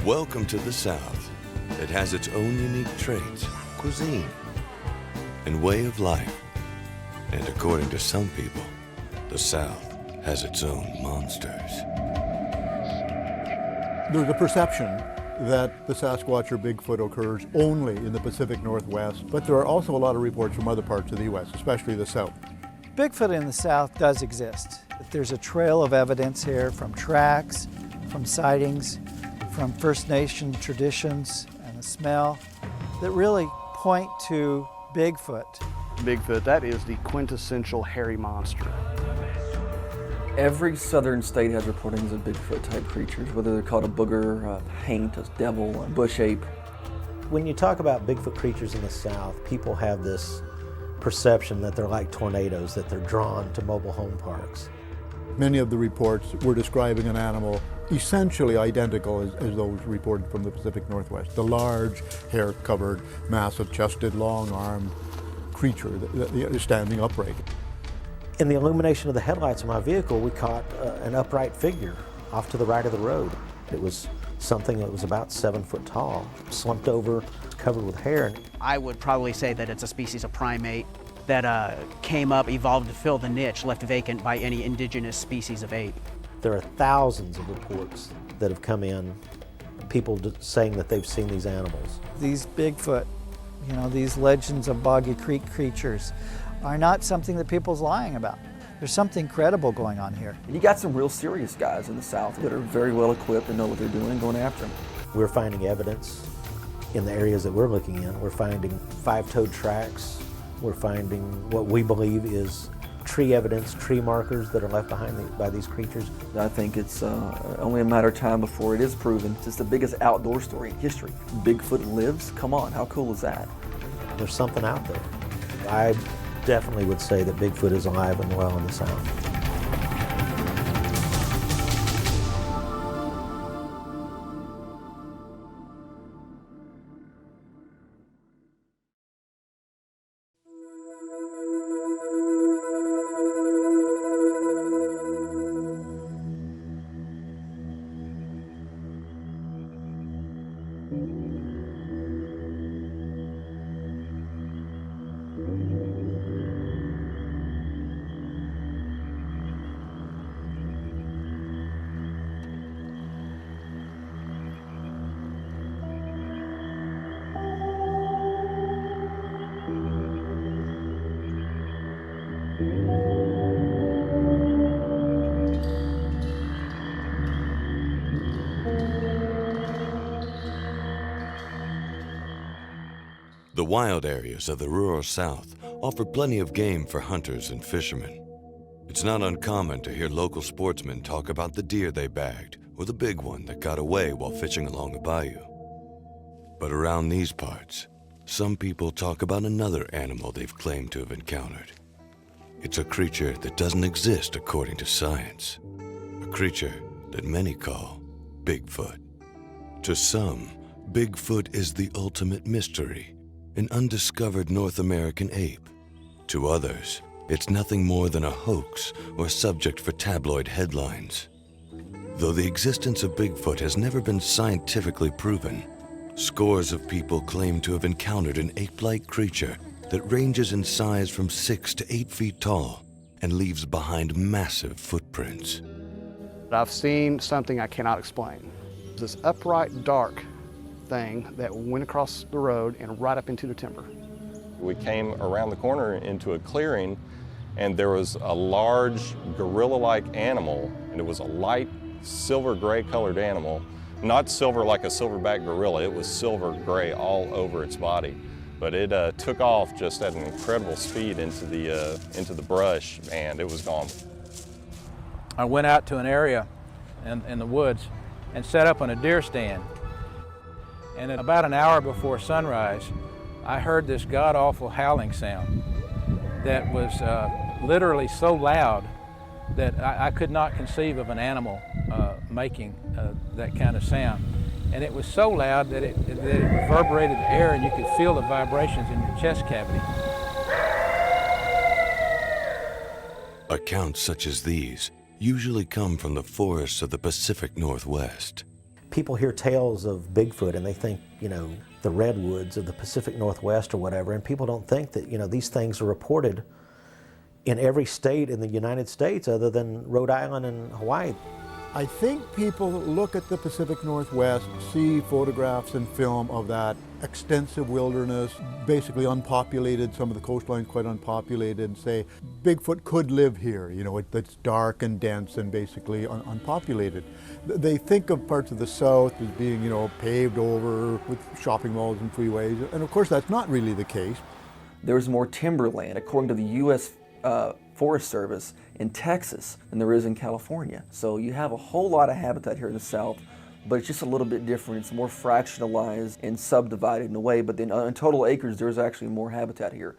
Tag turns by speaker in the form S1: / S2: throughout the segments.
S1: Welcome to the South. It has its own unique traits, cuisine, and way of life. And according to some people, the South has its own monsters.
S2: There's a perception that the Sasquatch or Bigfoot occurs only in the Pacific Northwest, but there are also a lot of reports from other parts of the U.S., especially the South.
S3: Bigfoot in the South does exist. There's a trail of evidence here from tracks, from sightings, from First Nation traditions and the smell that really point to Bigfoot.
S4: Bigfoot, that is the quintessential hairy monster.
S5: Every southern state has reportings of Bigfoot-type creatures, whether they're called a booger, a haint, a devil, a bush ape.
S6: When you talk about Bigfoot creatures in the South, people have this perception that they're like tornadoes, that they're drawn to mobile home parks.
S2: Many of the reports were describing an animal essentially identical as those reported from the Pacific Northwest. The large, hair-covered, massive, chested, long-armed creature that is standing upright.
S6: In the illumination of the headlights of my vehicle, we caught an upright figure off to the right of the road. It was something that was about 7 foot tall, slumped over, covered with hair.
S7: I would probably say that it's a species of primate that came up, evolved to fill the niche left vacant by any indigenous species of ape.
S6: There are thousands of reports that have come in, people saying that they've seen these animals.
S3: These Bigfoot, these legends of Boggy Creek creatures are not something that people's lying about. There's something credible going on here.
S5: You got some real serious guys in the South that are very well equipped and know what they're doing and going after them.
S6: We're finding evidence in the areas that we're looking in. We're finding five-toed tracks. We're finding what we believe is tree evidence, tree markers that are left behind by these creatures.
S5: I think it's only a matter of time before it is proven. It's the biggest outdoor story in history. Bigfoot lives? Come on, how cool is that?
S6: There's something out there. I definitely would say that Bigfoot is alive and well in the South.
S1: The wild areas of the rural South offer plenty of game for hunters and fishermen. It's not uncommon to hear local sportsmen talk about the deer they bagged or the big one that got away while fishing along a bayou. But around these parts, some people talk about another animal they've claimed to have encountered. It's a creature that doesn't exist according to science, a creature that many call Bigfoot. To some, Bigfoot is the ultimate mystery, an undiscovered North American ape. To others, it's nothing more than a hoax or subject for tabloid headlines. Though the existence of Bigfoot has never been scientifically proven, scores of people claim to have encountered an ape-like creature that ranges in size from 6 to 8 feet tall and leaves behind massive footprints.
S4: I've seen something I cannot explain. This upright, dark thing that went across the road and right up into the timber.
S8: We came around the corner into a clearing, and there was a large gorilla-like animal, and it was a light silver gray colored animal. Not silver like a silverback gorilla, it was silver gray all over its body. But it took off just at an incredible speed into the brush, and it was gone.
S9: I went out to an area in the woods and set up on a deer stand. And at about an hour before sunrise, I heard this god-awful howling sound that was literally so loud that I could not conceive of an animal making that kind of sound. And it was so loud that it reverberated the air, and you could feel the vibrations in your chest cavity.
S1: Accounts such as these usually come from the forests of the Pacific Northwest.
S6: people hear tales of Bigfoot and they think, the redwoods of the Pacific Northwest or whatever, and people don't think that, these things are reported in every state in the United States other than Rhode Island and Hawaii.
S2: I think people look at the Pacific Northwest, see photographs and film of that extensive wilderness, basically unpopulated, some of the coastlines quite unpopulated, and say Bigfoot could live here, it's dark and dense and basically unpopulated. They think of parts of the South as being, paved over with shopping malls and freeways, and of course that's not really the case.
S5: There's more timberland, according to the U.S. Forest Service, in Texas than there is in California. So you have a whole lot of habitat here in the South, but it's just a little bit different. It's more fractionalized and subdivided in a way, but then in total acres, there's actually more habitat here.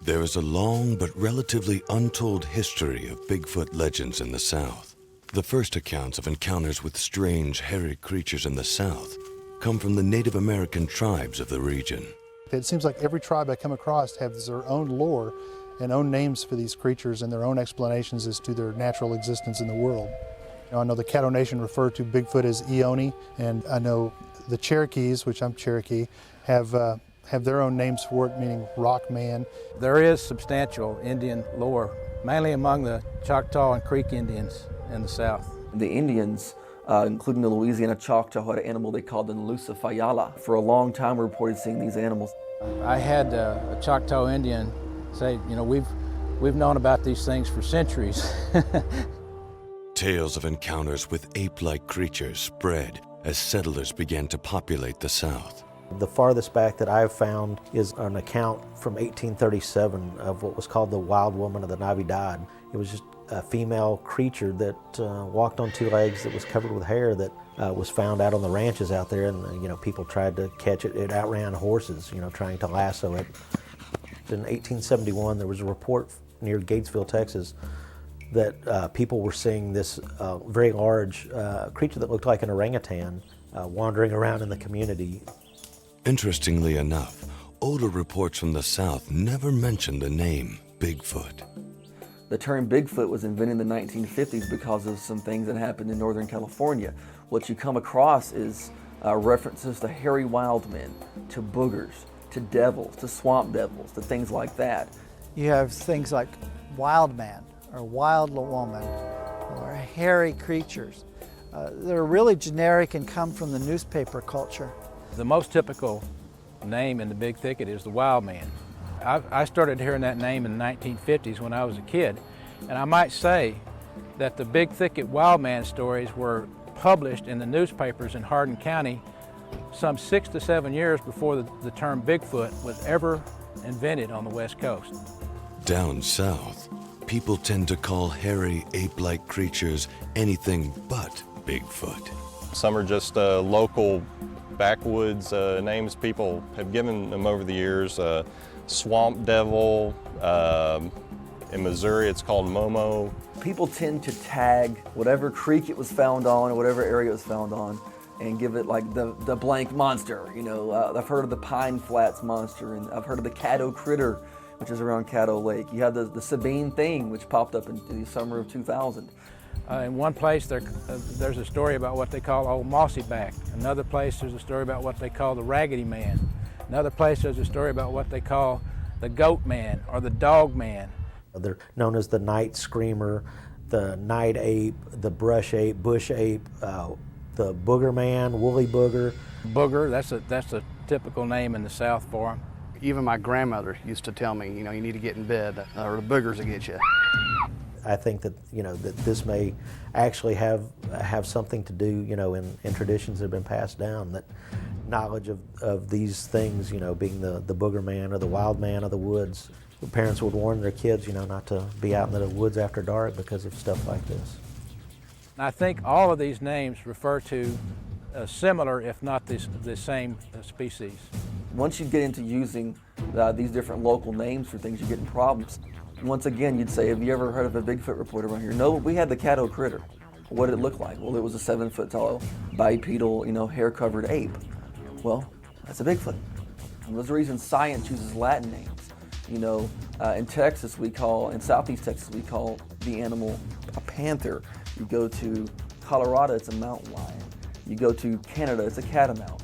S1: There is a long but relatively untold history of Bigfoot legends in the South. The first accounts of encounters with strange, hairy creatures in the South come from the Native American tribes of the region.
S10: It seems like every tribe I come across has their own lore and own names for these creatures and their own explanations as to their natural existence in the world. I know the Caddo Nation refer to Bigfoot as Eoni, and I know the Cherokees, which I'm Cherokee, have their own names for it, meaning rock man.
S9: There is substantial Indian lore, mainly among the Choctaw and Creek Indians in the South.
S5: The Indians, including the Louisiana Choctaw, had an animal they called the Nalusa Fayala. For a long time, we reported seeing these animals.
S9: I had a Choctaw Indian say, we've known about these things for centuries.
S1: Tales of encounters with ape-like creatures spread as settlers began to populate the South.
S6: The farthest back that I've found is an account from 1837 of what was called the Wild Woman of the Navidad. It was just a female creature that walked on two legs, that was covered with hair, that was found out on the ranches out there, and people tried to catch it. It outran horses, trying to lasso it. In 1871, there was a report near Gatesville, Texas, that people were seeing this very large creature that looked like an orangutan wandering around in the community.
S1: Interestingly enough, older reports from the South never mentioned the name Bigfoot.
S5: The term Bigfoot was invented in the 1950s because of some things that happened in Northern California. What you come across is references to hairy wildmen, to boogers, to devils, to swamp devils, to things like that.
S3: You have things like wild man or wild woman or hairy creatures. They're really generic and come from the newspaper culture.
S9: The most typical name in the Big Thicket is the wild man. I started hearing that name in the 1950s when I was a kid, and I might say that the Big Thicket wild man stories were published in the newspapers in Hardin County some 6 to 7 years before the term Bigfoot was ever invented on the West Coast.
S1: Down south, people tend to call hairy ape-like creatures anything but Bigfoot.
S8: Some are just local backwoods names people have given them over the years. Swamp devil, in Missouri it's called Momo.
S5: People tend to tag whatever creek it was found on or whatever area it was found on and give it like the blank monster. I've heard of the Pine Flats monster, and I've heard of the Caddo Critter, which is around Caddo Lake. You have the Sabine Thing, which popped up in the summer of 2000.
S9: In one place there's a story about what they call Old Mossy Back. Another place there's a story about what they call the Raggedy Man. Another place there's a story about what they call the Goat Man or the Dog Man.
S6: They're known as the Night Screamer, the Night Ape, the Brush Ape, Bush Ape, the Booger Man, Woolly Booger.
S9: Booger, that's a typical name in the South for him.
S4: Even my grandmother used to tell me, you need to get in bed or the boogers will get you.
S6: I think that that this may actually have something to do in traditions that have been passed down, that knowledge of these things being the booger man or the wild man of the woods. The parents would warn their kids not to be out in the woods after dark because of stuff like this.
S9: I think all of these names refer to similar, if not the same species.
S5: Once you get into using these different local names for things, you get in problems. Once again, you'd say, have you ever heard of a Bigfoot report around here? No, we had the Caddo Critter. What did it look like? Well, it was a 7-foot-tall, bipedal, hair-covered ape. Well, that's a Bigfoot. And there's a reason science uses Latin names. In Texas, in Southeast Texas, we call the animal a panther. You go to Colorado, it's a mountain lion. You go to Canada, it's a catamount.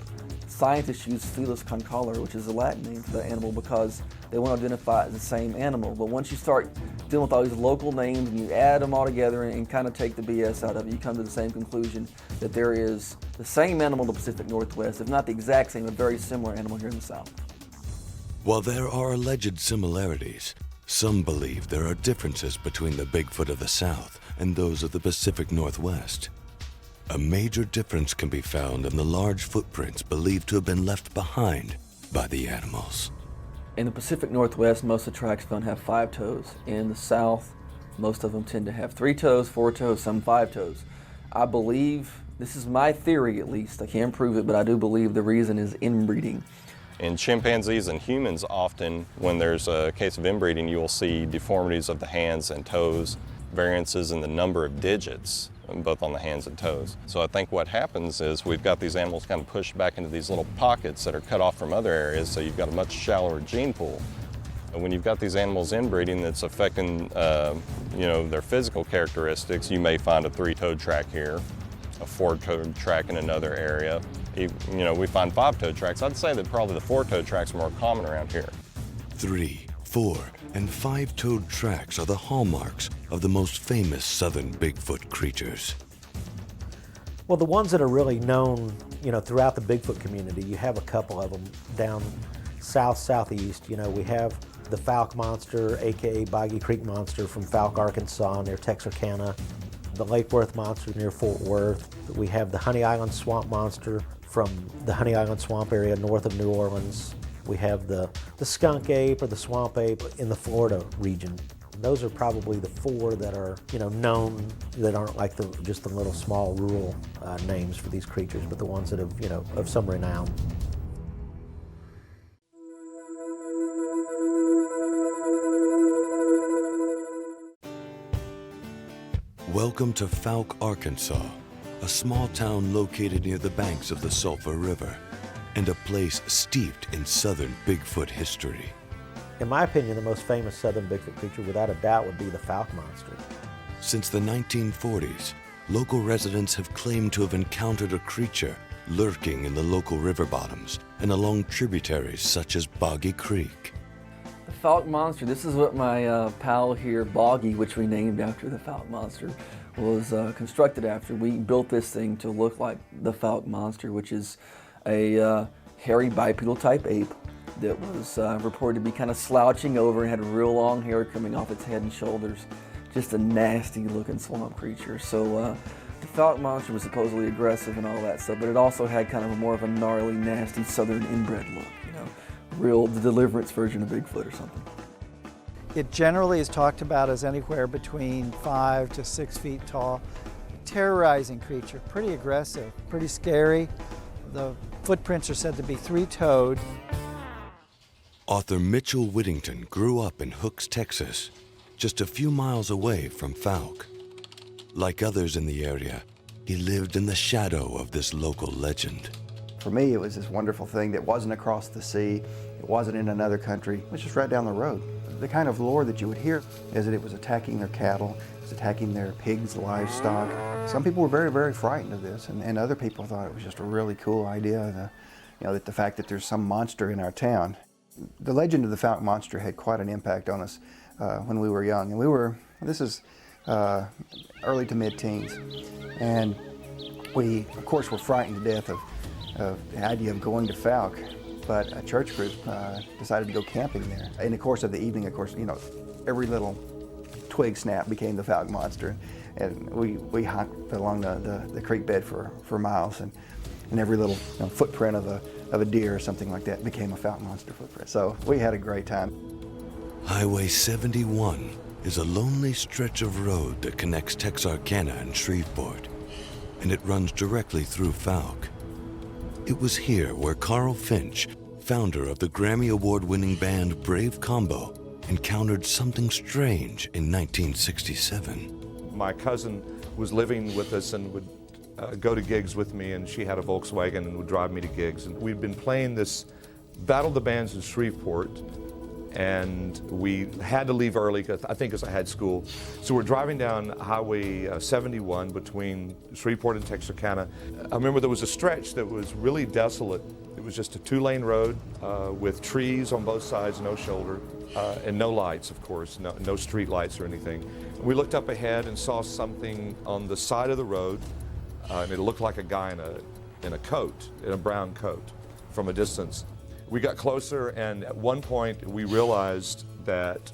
S5: Scientists use Felis concolor, which is the Latin name for the animal, because they want to identify it as the same animal. But once you start dealing with all these local names and you add them all together and kind of take the BS out of it, you come to the same conclusion that there is the same animal in the Pacific Northwest, if not the exact same, a very similar animal here in the South.
S1: While there are alleged similarities, some believe there are differences between the Bigfoot of the South and those of the Pacific Northwest. A major difference can be found in the large footprints believed to have been left behind by the animals.
S5: In the Pacific Northwest, most of the tracks found have 5 toes. In the South, most of them tend to have 3 toes, 4 toes, some 5 toes. I believe, this is my theory at least, I can't prove it, but I do believe the reason is inbreeding.
S8: In chimpanzees and humans, often when there's a case of inbreeding, you will see deformities of the hands and toes, variances in the number of digits, both on the hands and toes. So I think what happens is we've got these animals kind of pushed back into these little pockets that are cut off from other areas, so you've got a much shallower gene pool. And when you've got these animals inbreeding that's affecting their physical characteristics, you may find a 3-toed track here, a 4-toed track in another area. We find 5-toed tracks. I'd say that probably the 4-toed tracks are more common around here.
S1: 3, 4, and 5-toed tracks are the hallmarks of the most famous southern Bigfoot creatures.
S6: Well, the ones that are really known, throughout the Bigfoot community, you have a couple of them down southeast. We have the Fouke monster, aka Boggy Creek monster from Fouke, Arkansas, near Texarkana. The Lake Worth monster near Fort Worth. We have the Honey Island swamp monster from the Honey Island swamp area north of New Orleans. We have the skunk ape or the swamp ape in the Florida region. Those are probably the 4 that are known, that aren't like just the little small rural names for these creatures, but the ones that have of some renown.
S1: Welcome to Fouke, Arkansas, a small town located near the banks of the Sulphur River, and a place steeped in southern Bigfoot history.
S6: In my opinion, the most famous southern Bigfoot creature, without a doubt, would be the Fouke monster.
S1: Since the 1940s, local residents have claimed to have encountered a creature lurking in the local river bottoms and along tributaries such as Boggy Creek.
S5: The Fouke monster, this is what my pal here, Boggy, which we named after the Fouke monster, was constructed after. We built this thing to look like the Fouke monster, which is a hairy bipedal type ape that was reported to be kind of slouching over and had real long hair coming off its head and shoulders. Just a nasty looking swamp creature. So the Fouke monster was supposedly aggressive and all that stuff, but it also had kind of a more of a gnarly, nasty southern inbred look, the Deliverance version of Bigfoot or something.
S3: It generally is talked about as anywhere between 5 to 6 feet tall. Terrorizing creature, pretty aggressive, pretty scary. The footprints are said to be 3-toed.
S1: Author Mitchell Whittington grew up in Hooks, Texas, just a few miles away from Fouke. Like others in the area, he lived in the shadow of this local legend.
S11: For me, it was this wonderful thing that wasn't across the sea, it wasn't in another country, it was just right down the road. The kind of lore that you would hear is that it was attacking their cattle, it was attacking their pigs, livestock. Some people were very, very frightened of this, and other people thought it was just a really cool idea, that the fact that there's some monster in our town. The legend of the Fouke monster had quite an impact on us when we were young, and this is early to mid-teens, and we, of course, were frightened to death of the idea of going to Fouke, but a church group decided to go camping there. In the course of the evening, of course, every little twig snap became the Fouke monster, and we hiked along the creek bed for miles, and every little footprint of a deer or something like that became a Fouke monster footprint. So we had a great time.
S1: Highway 71 is a lonely stretch of road that connects Texarkana and Shreveport, and it runs directly through Fouke. It was here where Carl Finch, founder of the Grammy Award-winning band Brave Combo, encountered something strange in 1967.
S12: My cousin was living with us and would go to gigs with me, and she had a Volkswagen and would drive me to gigs. And we'd been playing this Battle of the Bands in Shreveport, and we had to leave early, I think because I had school. So we're driving down Highway 71 between Shreveport and Texarkana. I remember there was a stretch that was really desolate. It was just a 2-lane road with trees on both sides, no shoulder, and no lights, of course, no street lights or anything. We looked up ahead and saw something on the side of the road, and it looked like a guy in a coat, in a brown coat, from a distance. We got closer, and at one point we realized that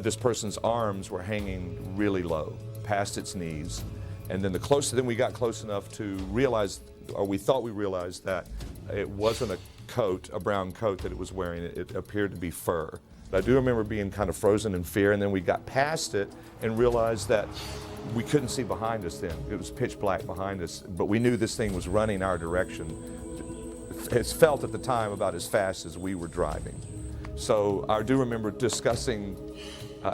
S12: this person's arms were hanging really low, past its knees. And then then we got close enough to realize, or we thought we realized, that it wasn't a coat, a brown coat that it was wearing. It appeared to be fur. I do remember being kind of frozen in fear, and then we got past it and realized that we couldn't see behind us then. It was pitch black behind us, but we knew this thing was running our direction. It felt at the time about as fast as we were driving. So I do remember discussing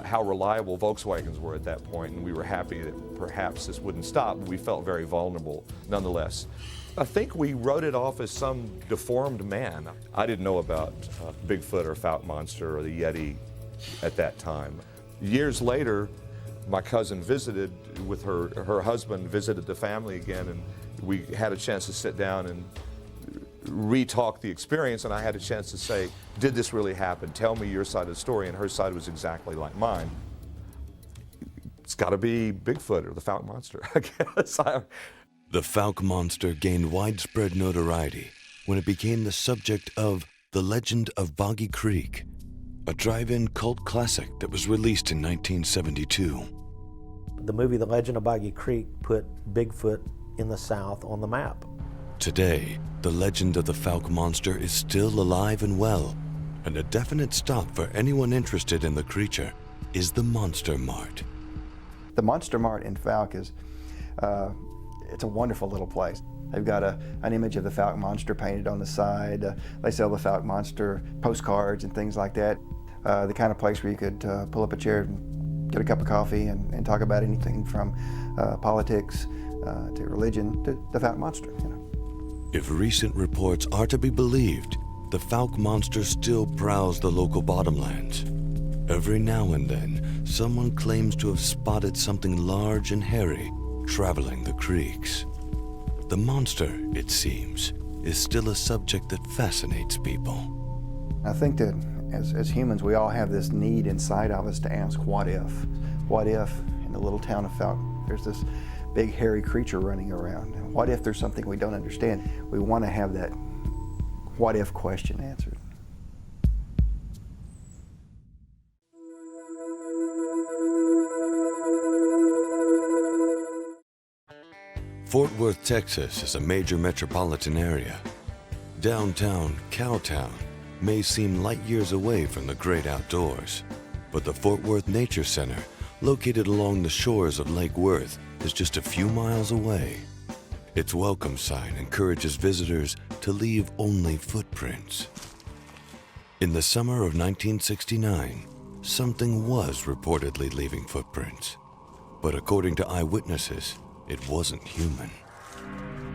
S12: how reliable Volkswagens were at that point, and we were happy that perhaps this wouldn't stop, but we felt very vulnerable nonetheless. I think we wrote it off as some deformed man. I didn't know about Bigfoot or Fouke monster or the Yeti at that time. Years later, my cousin visited with her husband, visited the family again, and we had a chance to sit down and re-talk the experience, and I had a chance to say, did this really happen? Tell me your side of the story, and her side was exactly like mine. It's got to be Bigfoot or the Fouke monster, I guess.
S1: The Fouke monster gained widespread notoriety when it became the subject of The Legend of Boggy Creek, a drive-in cult classic that was released in 1972.
S6: The movie The Legend of Boggy Creek put Bigfoot in the South on the map.
S1: Today, the legend of the Fouke monster is still alive and well, and a definite stop for anyone interested in the creature is the Monster Mart.
S11: The Monster Mart in Fouke is, it's a wonderful little place. They've got an image of the Fouke monster painted on the side. They sell the Fouke monster postcards and things like that. The kind of place where you could pull up a chair and get a cup of coffee and talk about anything from politics to religion to the Fouke monster. You know.
S1: If recent reports are to be believed, the Fouke monster still prowls the local bottomlands. Every now and then, someone claims to have spotted something large and hairy traveling the creeks. The monster, it seems, is still a subject that fascinates people.
S11: I think that as humans, we all have this need inside of us to ask, what if? What if in the little town of Fouke, there's this big hairy creature running around? What if there's something we don't understand? We want to have that what if question answered.
S1: Fort Worth, Texas is a major metropolitan area. Downtown Cowtown may seem light years away from the great outdoors, but the Fort Worth Nature Center, located along the shores of Lake Worth, is just a few miles away. Its welcome sign encourages visitors to leave only footprints. In the summer of 1969, something was reportedly leaving footprints, but according to eyewitnesses, it wasn't human.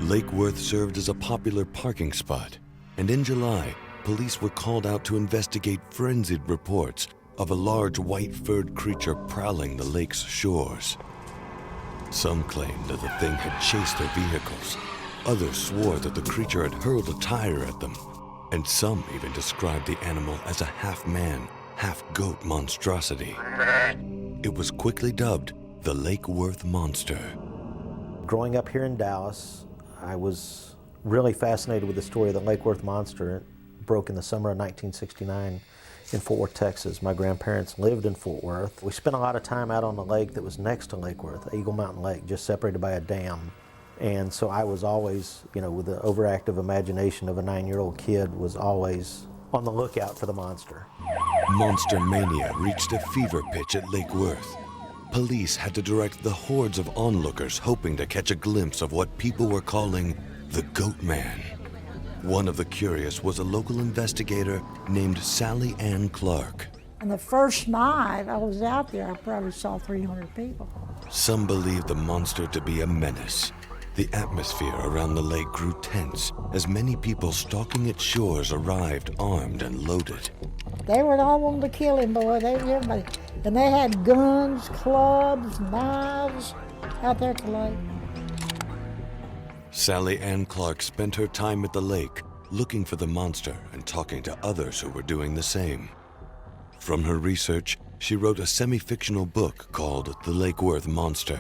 S1: Lake Worth served as a popular parking spot, and in July, police were called out to investigate frenzied reports of a large white-furred creature prowling the lake's shores. Some claimed that the thing had chased their vehicles. Others swore that the creature had hurled a tire at them, and some even described the animal as a half-man, half-goat monstrosity. It was quickly dubbed the Lake Worth Monster.
S6: Growing up here in Dallas, I was really fascinated with the story of the Lake Worth Monster. It broke in the summer of 1969 in Fort Worth, Texas. My grandparents lived in Fort Worth. We spent a lot of time out on the lake that was next to Lake Worth, Eagle Mountain Lake, just separated by a dam. And so I was always, with the overactive imagination of a 9-year-old kid, was always on the lookout for the monster.
S1: Monster mania reached a fever pitch at Lake Worth. Police had to direct the hordes of onlookers hoping to catch a glimpse of what people were calling the Goat Man. One of the curious was a local investigator named Sally Ann Clark.
S13: And the first night I was out there, I probably saw 300 people.
S1: Some believed the monster to be a menace. The atmosphere around the lake grew tense as many people stalking its shores arrived armed and loaded.
S13: They were all wanting to kill him, boy. They were everybody. And they had guns, clubs, knives out there at the lake.
S1: Sally Ann Clark spent her time at the lake looking for the monster and talking to others who were doing the same. From her research, she wrote a semi-fictional book called The Lake Worth Monster.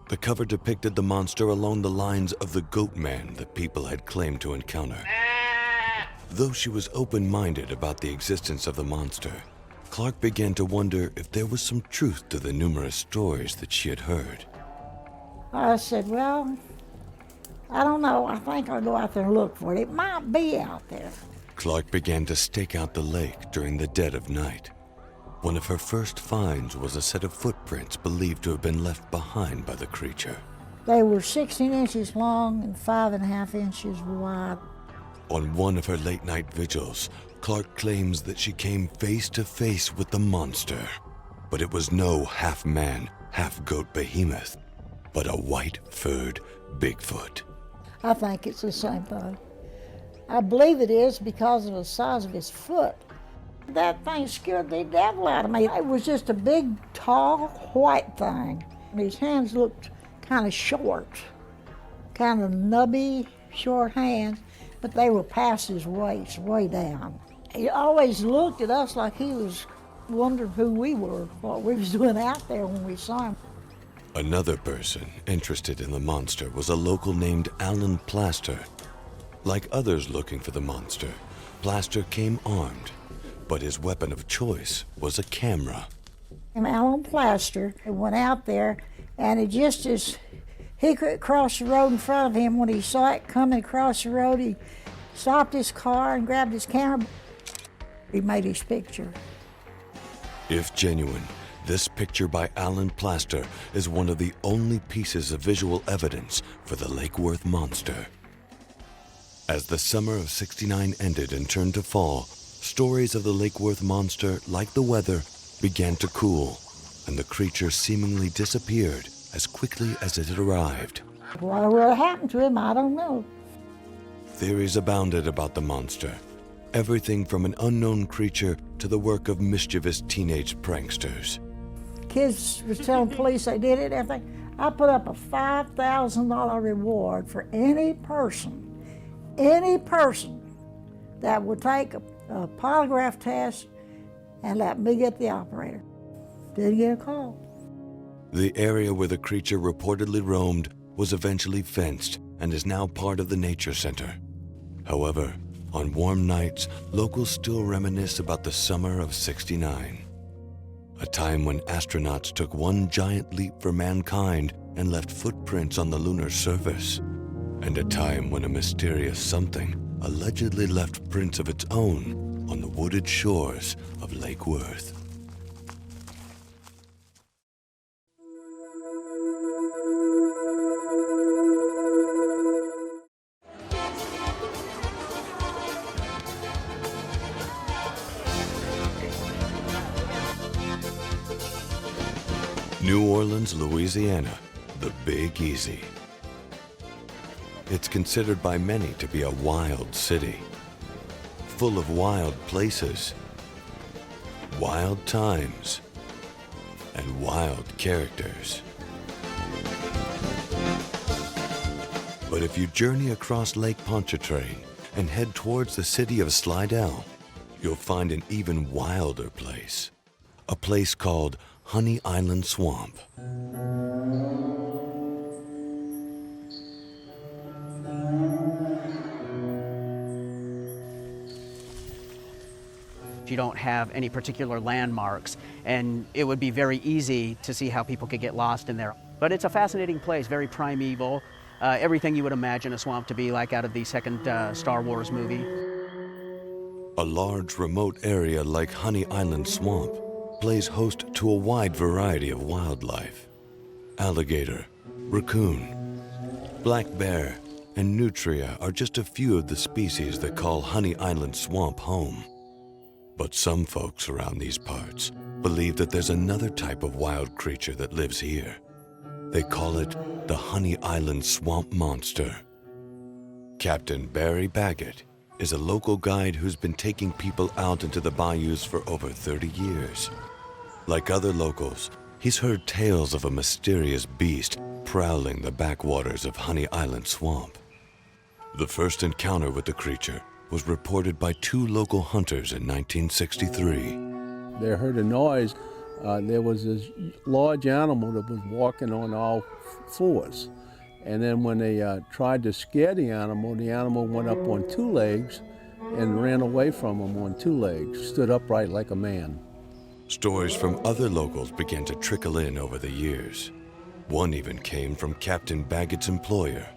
S1: The cover depicted the monster along the lines of the goat man that people had claimed to encounter. Though she was open-minded about the existence of the monster, Clark began to wonder if there was some truth to the numerous stories that she had heard.
S13: I said, well, I don't know. I think I'll go out there and look for it. It might be out there.
S1: Clark began to stake out the lake during the dead of night. One of her first finds was a set of footprints believed to have been left behind by the creature.
S13: They were 16 inches long and 5.5 inches wide.
S1: On one of her late-night vigils, Clark claims that she came face to face with the monster. But it was no half-man, half-goat behemoth, but a white-furred Bigfoot.
S13: I think it's the same thing. I believe it is because of the size of his foot. That thing scared the devil out of me. It was just a big, tall, white thing. And his hands looked kind of short, kind of nubby, short hands, but they were past his waist, way down. He always looked at us like he was wondering who we were, what we was doing out there when we saw him.
S1: Another person interested in the monster was a local named Alan Plaster. Like others looking for the monster, Plaster came armed, but his weapon of choice was a camera.
S13: And Alan Plaster went out there, and it just as he could cross the road in front of him, when he saw it coming across the road, he stopped his car and grabbed his camera. He made his picture.
S1: If genuine, this picture by Alan Plaster is one of the only pieces of visual evidence for the Lake Worth monster. As the summer of '69 ended and turned to fall, stories of the Lake Worth monster, like the weather, began to cool, and the creature seemingly disappeared as quickly as it had arrived.
S13: What really happened to him, I don't know.
S1: Theories abounded about the monster. Everything from an unknown creature to the work of mischievous teenage pranksters.
S13: Kids was telling police they did it and everything. I put up a $5,000 reward for any person that would take a polygraph test and let me get the operator. Didn't get a call.
S1: The area where the creature reportedly roamed was eventually fenced and is now part of the nature center. However, on warm nights, locals still reminisce about the summer of '69. A time when astronauts took one giant leap for mankind and left footprints on the lunar surface. And a time when a mysterious something allegedly left prints of its own on the wooded shores of Lake Worth. New Orleans, Louisiana, the Big Easy. It's considered by many to be a wild city, full of wild places, wild times, and wild characters. But if you journey across Lake Pontchartrain and head towards the city of Slidell, you'll find an even wilder place, a place called Honey Island Swamp.
S7: You don't have any particular landmarks, and it would be very easy to see how people could get lost in there. But it's a fascinating place, very primeval, everything you would imagine a swamp to be like out of the second Star Wars movie.
S1: A large remote area like Honey Island Swamp plays host to a wide variety of wildlife. Alligator, raccoon, black bear, and nutria are just a few of the species that call Honey Island Swamp home. But some folks around these parts believe that there's another type of wild creature that lives here. They call it the Honey Island Swamp Monster. Captain Barry Baggett is a local guide who's been taking people out into the bayous for over 30 years. Like other locals, he's heard tales of a mysterious beast prowling the backwaters of Honey Island Swamp. The first encounter with the creature was reported by 2 local hunters in 1963.
S14: They heard a noise. There was this large animal that was walking on all fours. And then when they tried to scare the animal went up on 2 legs and ran away from them on 2 legs, stood upright like a man.
S1: Stories from other locals began to trickle in over the years. One even came from Captain Baggett's employer.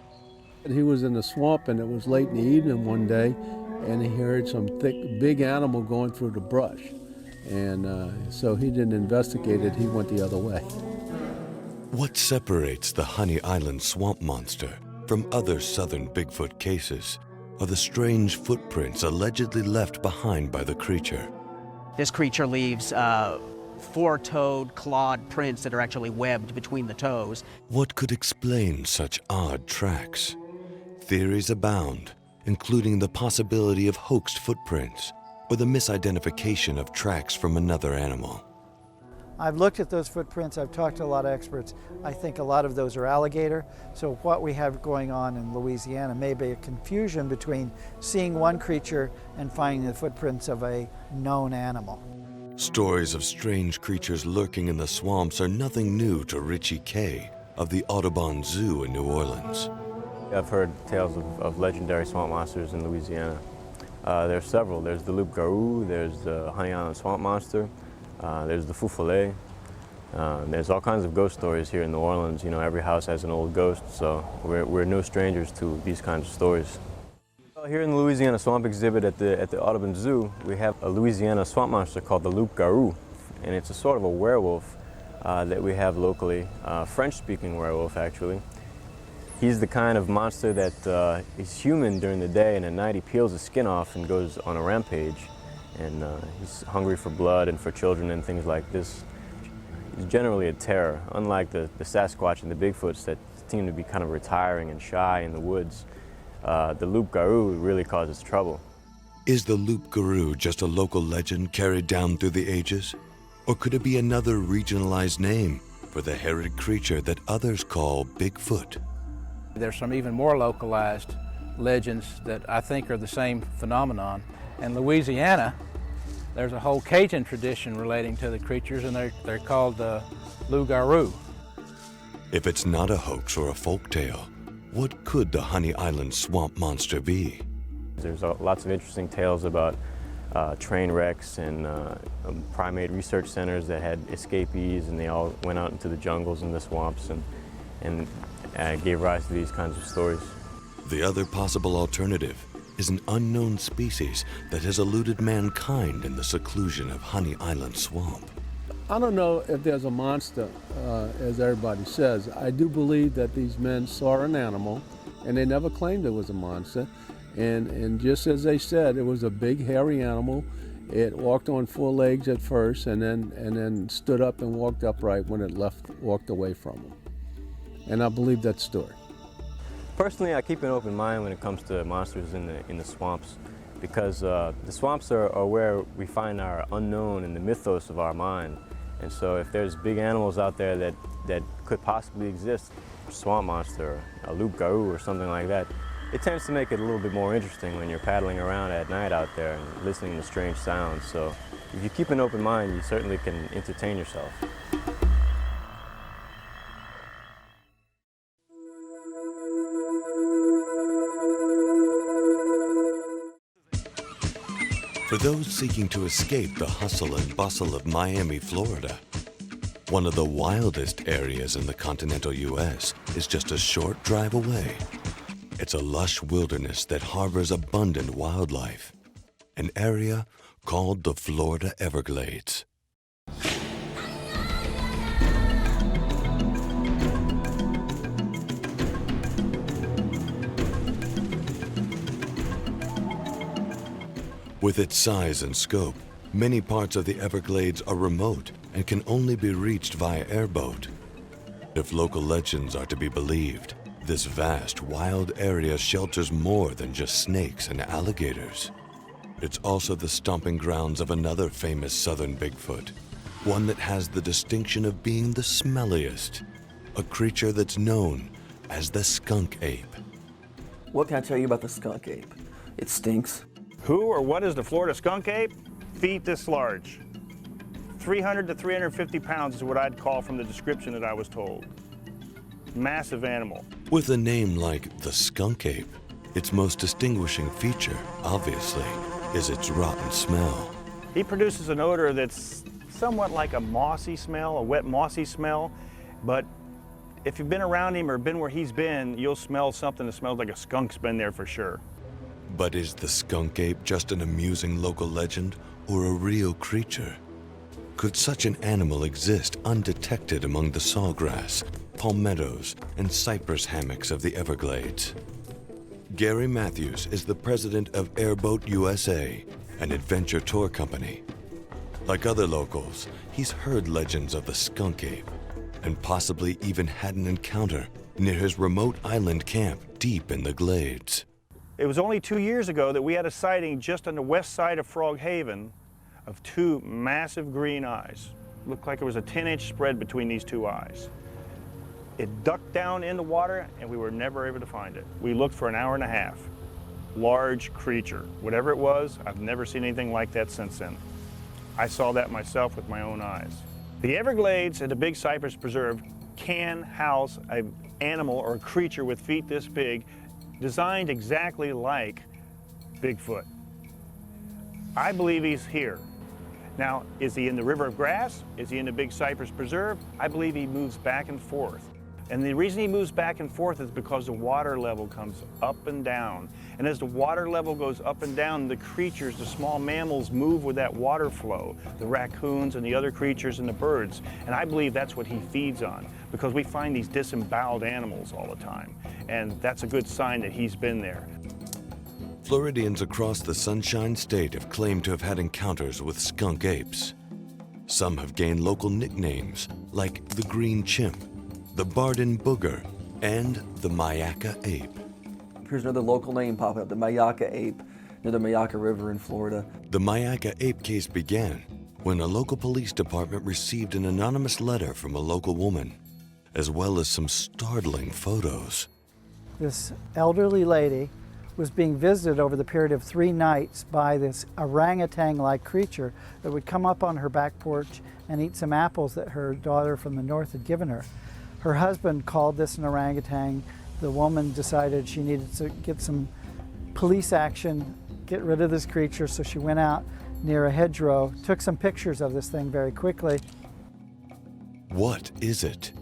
S14: He was in the swamp, and it was late in the evening one day, and he heard some thick, big animal going through the brush. And so he didn't investigate it, he went the other way.
S1: What separates the Honey Island swamp monster from other southern Bigfoot cases are the strange footprints allegedly left behind by the creature.
S7: This creature leaves 4-toed, clawed prints that are actually webbed between the toes.
S1: What could explain such odd tracks? Theories abound, including the possibility of hoaxed footprints or the misidentification of tracks from another animal.
S3: I've looked at those footprints, I've talked to a lot of experts. I think a lot of those are alligator. So what we have going on in Louisiana may be a confusion between seeing one creature and finding the footprints of a known animal.
S1: Stories of strange creatures lurking in the swamps are nothing new to Richie Kay of the Audubon Zoo in New Orleans.
S15: I've heard tales of legendary swamp monsters in Louisiana. There's several. There's the loup-garou, there's the Honey Island swamp monster, there's the Fouke. There's all kinds of ghost stories here in New Orleans. You know, every house has an old ghost, so we're no strangers to these kinds of stories. Here in the Louisiana Swamp exhibit at the Audubon Zoo, we have a Louisiana swamp monster called the loup-garou, and it's a sort of a werewolf that we have locally, French-speaking werewolf actually. He's the kind of monster that is human during the day, and at night he peels his skin off and goes on a rampage. And he's hungry for blood and for children and things like this. He's generally a terror, unlike the Sasquatch and the Bigfoots that seem to be kind of retiring and shy in the woods. The loup-garou really causes trouble.
S1: Is the loup-garou just a local legend carried down through the ages? Or could it be another regionalized name for the hairy creature that others call Bigfoot?
S9: There's some even more localized legends that I think are the same phenomenon. In Louisiana, there's a whole Cajun tradition relating to the creatures, and they're called the loup-garou.
S1: If it's not a hoax or a folk tale, what could the Honey Island swamp monster be?
S15: There's lots of interesting tales about train wrecks and primate research centers that had escapees, and they all went out into the jungles and the swamps and gave rise to these kinds of stories.
S1: The other possible alternative is an unknown species that has eluded mankind in the seclusion of Honey Island Swamp.
S14: I don't know if there's a monster, as everybody says. I do believe that these men saw an animal, and they never claimed it was a monster. And just as they said, it was a big, hairy animal. It walked on 4 legs at first, and then stood up and walked upright when it walked away from them. And I believe that story.
S15: Personally, I keep an open mind when it comes to monsters in the swamps, because the swamps are where we find our unknown and the mythos of our mind. And so if there's big animals out there that could possibly exist, a swamp monster, a loup-garou or something like that, it tends to make it a little bit more interesting when you're paddling around at night out there and listening to strange sounds. So if you keep an open mind, you certainly can entertain yourself.
S1: For those seeking to escape the hustle and bustle of Miami, Florida, one of the wildest areas in the continental U.S. is just a short drive away. It's a lush wilderness that harbors abundant wildlife, an area called the Florida Everglades. With its size and scope, many parts of the Everglades are remote and can only be reached via airboat. If local legends are to be believed, This vast, wild area shelters more than just snakes and alligators. It's also the stomping grounds of another famous southern Bigfoot, one that has the distinction of being the smelliest, a creature that's known as the skunk ape.
S5: What can I tell you about the skunk ape? It stinks.
S16: Who or what is the Florida skunk ape? Feet this large. 300 to 350 pounds is what I'd call from the description that I was told. Massive animal.
S1: With a name like the skunk ape, its most distinguishing feature, obviously, is its rotten smell.
S16: He produces an odor that's somewhat like a mossy smell, a wet mossy smell, but if you've been around him or been where he's been, you'll smell something that smells like a skunk's been there for sure.
S1: But is the skunk ape just an amusing local legend or a real creature? Could such an animal exist undetected among the sawgrass, palmettos, and cypress hammocks of the Everglades? Gary Matthews is the president of Airboat USA, an adventure tour company. Like other locals, he's heard legends of the skunk ape and possibly even had an encounter near his remote island camp deep in the Glades.
S16: It was only 2 years ago that we had a sighting just on the west side of Frog Haven of two massive green eyes. Looked like there was a 10-inch spread between these two eyes. It ducked down in the water and we were never able to find it. We looked for an hour and a half. Large creature. Whatever it was, I've never seen anything like that since then. I saw that myself with my own eyes. The Everglades and the Big Cypress Preserve can house an animal or a creature with feet this big, designed exactly like Bigfoot. I believe he's here. Now, is he in the River of Grass? Is he in the Big Cypress Preserve? I believe he moves back and forth. And the reason he moves back and forth is because the water level comes up and down. And as the water level goes up and down, the creatures, the small mammals, move with that water flow, the raccoons and the other creatures and the birds. And I believe that's what he feeds on, because we find these disemboweled animals all the time. And that's a good sign that he's been there.
S1: Floridians across the Sunshine State have claimed to have had encounters with skunk apes. Some have gained local nicknames like the Green Chimp, the Barden Booger, and the Mayaka Ape.
S5: Here's another local name popping up, the Mayaka Ape, near the Mayaka River in Florida.
S1: The Mayaka Ape case began when a local police department received an anonymous letter from a local woman, as well as some startling photos.
S3: This elderly lady was being visited over the period of 3 nights by this orangutan-like creature that would come up on her back porch and eat some apples that her daughter from the north had given her. Her husband called this an orangutan. The woman decided she needed to get some police action, get rid of this creature, so she went out near a hedgerow, took some pictures of this thing very quickly.
S1: What is it?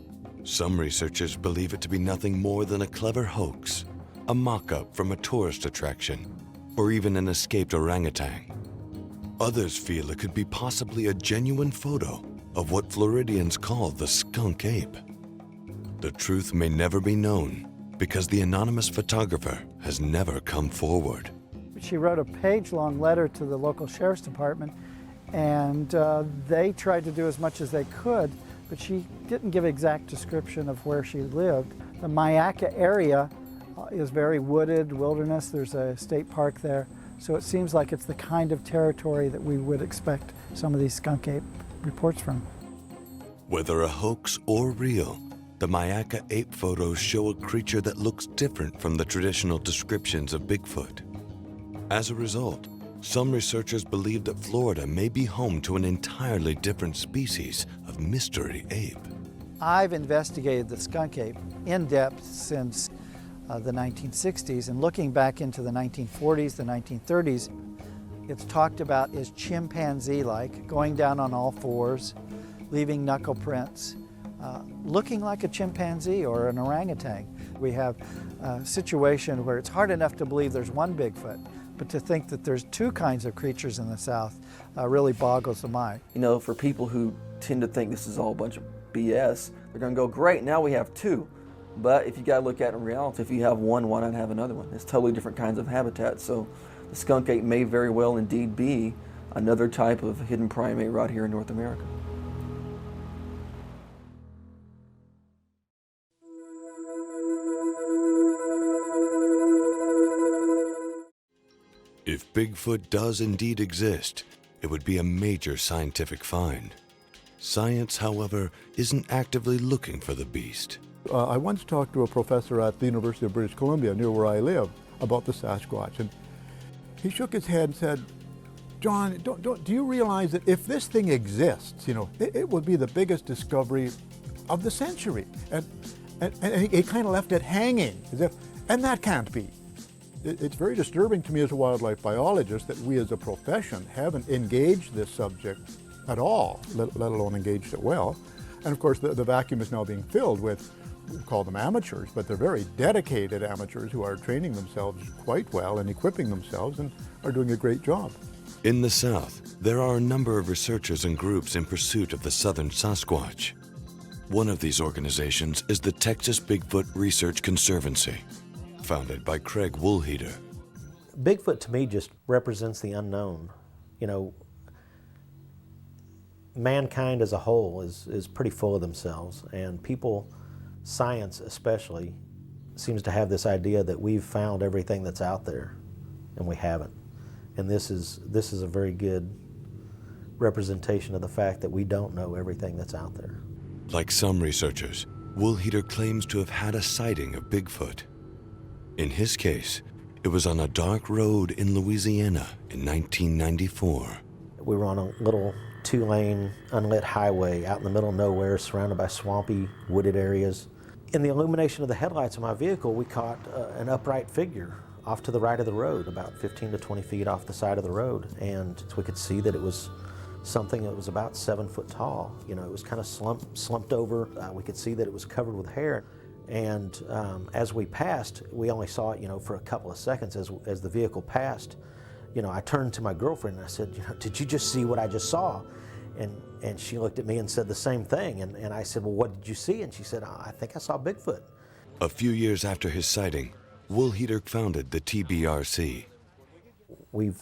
S1: Some researchers believe it to be nothing more than a clever hoax, a mock-up from a tourist attraction, or even an escaped orangutan. Others feel it could be possibly a genuine photo of what Floridians call the skunk ape. The truth may never be known because the anonymous photographer has never come forward.
S3: She wrote a page-long letter to the local sheriff's department, and they tried to do as much as they could, but she didn't give exact description of where she lived. The Mayaka area is very wooded, wilderness. There's a state park there, so it seems like it's the kind of territory that we would expect some of these skunk ape reports from.
S1: Whether a hoax or real, the Mayaka ape photos show a creature that looks different from the traditional descriptions of Bigfoot. As a result, some researchers believe that Florida may be home to an entirely different species of mystery ape.
S3: I've investigated the skunk ape in depth since the 1960s, and looking back into the 1940s, the 1930s, it's talked about as chimpanzee-like, going down on all fours, leaving knuckle prints, looking like a chimpanzee or an orangutan. We have a situation where it's hard enough to believe there's one Bigfoot, but to think that there's 2 kinds of creatures in the South really boggles the mind.
S5: You know, for people who tend to think this is all a bunch of BS, they're going to go, great, now we have 2. But if you got to look at it in reality, if you have one, why not have another one? It's totally different kinds of habitats. So the skunk ape may very well indeed be another type of hidden primate right here in North America.
S1: Bigfoot does indeed exist, it would be a major scientific find. Science, however, isn't actively looking for the beast.
S2: I once talked to a professor at the University of British Columbia, near where I live, about the Sasquatch, and he shook his head and said, "John, do you realize that if this thing exists, it would be the biggest discovery of the century?" And he kind of left it hanging, as if, and that can't be. It's very disturbing to me as a wildlife biologist that we as a profession haven't engaged this subject at all, let alone engaged it well. And of course, the vacuum is now being filled with, we call them amateurs, but they're very dedicated amateurs who are training themselves quite well and equipping themselves and are doing a great job.
S1: In the South, there are a number of researchers and groups in pursuit of the southern Sasquatch. One of these organizations is the Texas Bigfoot Research Conservancy, founded by Craig Woolheater.
S6: Bigfoot to me just represents the unknown. Mankind as a whole is pretty full of themselves, and people, science especially, seems to have this idea that we've found everything that's out there, and we haven't. And this is a very good representation of the fact that we don't know everything that's out there.
S1: Like some researchers, Woolheater claims to have had a sighting of Bigfoot. In his case, it was on a dark road in Louisiana in 1994.
S6: We were on a little 2-lane unlit highway out in the middle of nowhere, surrounded by swampy, wooded areas. In the illumination of the headlights of my vehicle, we caught an upright figure off to the right of the road, about 15 to 20 feet off the side of the road. And we could see that it was something that was about 7 foot tall. It was kind of slumped over. We could see that it was covered with hair. And as we passed, we only saw it, for a couple of seconds as the vehicle passed. I turned to my girlfriend and I said, "Did you just see what I just saw?" And she looked at me and said the same thing. And I said, "Well, what did you see?" And she said, "I think I saw Bigfoot."
S1: A few years after his sighting, Woolheater founded the TBRC.
S6: We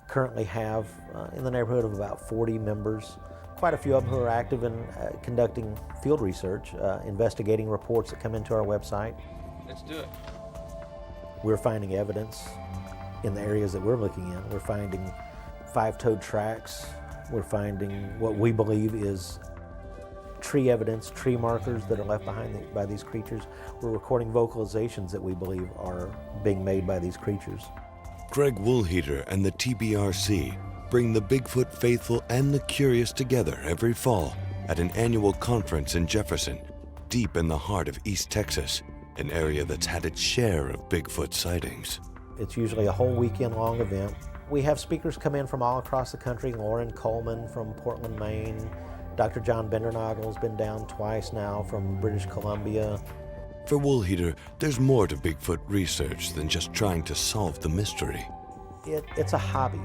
S6: currently have in the neighborhood of about 40 members, quite a few of them who are active in conducting field research, investigating reports that come into our website.
S5: Let's do it.
S6: We're finding evidence in the areas that we're looking in. We're finding 5-toed tracks. We're finding what we believe is tree evidence, tree markers that are left behind by these creatures. We're recording vocalizations that we believe are being made by these creatures.
S1: Craig Woolheater and the TBRC bring the Bigfoot faithful and the curious together every fall at an annual conference in Jefferson, deep in the heart of East Texas, an area that's had its share of Bigfoot sightings.
S6: It's usually a whole weekend-long event. We have speakers come in from all across the country. Lauren Coleman from Portland, Maine. Dr. John Bendernagel's been down twice now from British Columbia.
S1: For Woolheater, there's more to Bigfoot research than just trying to solve the mystery.
S6: It's a hobby.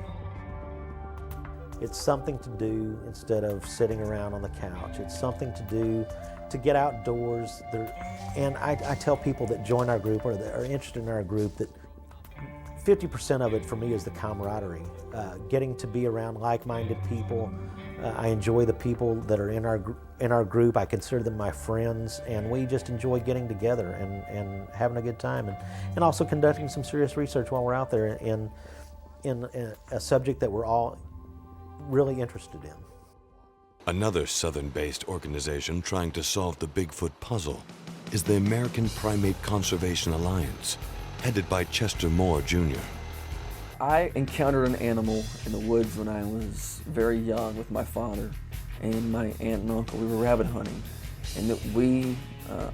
S6: It's something to do instead of sitting around on the couch. It's something to do to get outdoors. And I tell people that join our group or that are interested in our group that 50% of it for me is the camaraderie, getting to be around like-minded people. I enjoy the people that are in our group. I consider them my friends, and we just enjoy getting together and having a good time, and also conducting some serious research while we're out there in a subject that we're all really interested in.
S1: Another southern-based organization trying to solve the Bigfoot puzzle is the American Primate Conservation Alliance, headed by Chester Moore, Jr.
S5: I encountered an animal in the woods when I was very young with my father and my aunt and uncle. We were rabbit hunting, and we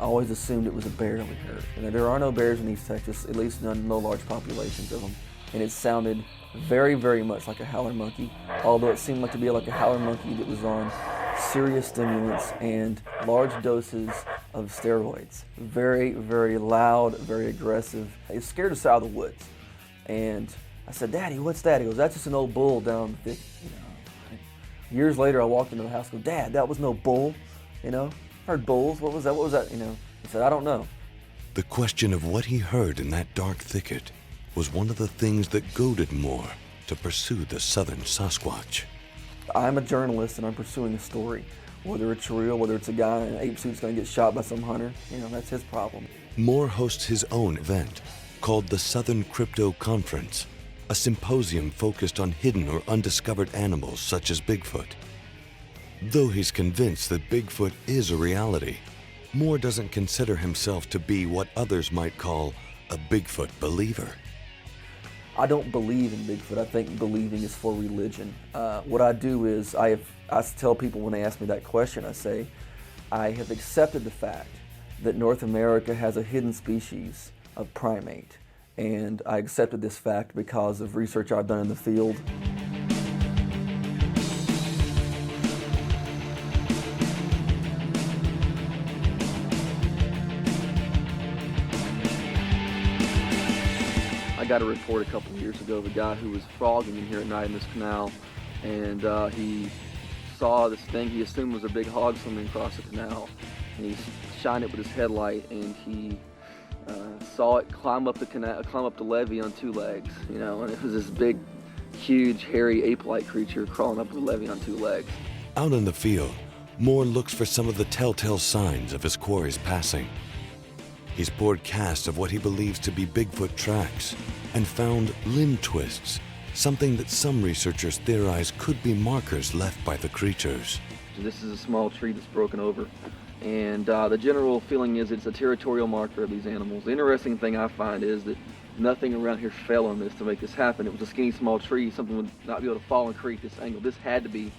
S5: always assumed it was a bear we heard. And there are no bears in East Texas, at least no large populations of them. And it sounded very, very much like a howler monkey, although it seemed like to be like a howler monkey that was on serious stimulants and large doses of steroids. Very, very loud, very aggressive. It scared us out of the woods. And I said, "Daddy, what's that?" He goes, "That's just an old bull down the thicket." Years later, I walked into the house and go, "Dad, that was no bull. Heard bulls. What was that? What was that?" He said, "I don't know."
S1: The question of what he heard in that dark thicket was one of the things that goaded Moore to pursue the southern Sasquatch.
S5: I'm a journalist and I'm pursuing a story. Whether it's real, whether it's a guy in an ape suit's gonna get shot by some hunter, that's his problem.
S1: Moore hosts his own event called the Southern Crypto Conference. a symposium focused on hidden or undiscovered animals such as Bigfoot. Though he's convinced that Bigfoot is a reality, Moore doesn't consider himself to be what others might call a Bigfoot believer.
S5: I don't believe in Bigfoot. I think believing is for religion. What I do is I tell people when they ask me that question, I say, I have accepted the fact that North America has a hidden species of primate, and I accepted this fact because of research I've done in the field. I got a report a couple of years ago of a guy who was frogging in here at night in this canal, and he saw this thing he assumed was a big hog swimming across the canal, and he shined it with his headlight, and he saw it climb up the canal, climb up the levee on two legs, you know, and it was this big, huge, hairy ape-like creature crawling up the levee on two legs.
S1: Out in the field, Moore looks for some of the telltale signs of his quarry's passing. He's poured casts of what he believes to be Bigfoot tracks and found limb twists, something that some researchers theorize could be markers left by the creatures.
S5: This is a small tree that's broken over, and the general feeling is it's a territorial marker of these animals. The interesting thing I find is that nothing around here fell on this to make this happen. It was a skinny small tree, something would not be able to fall and create this angle. This had to be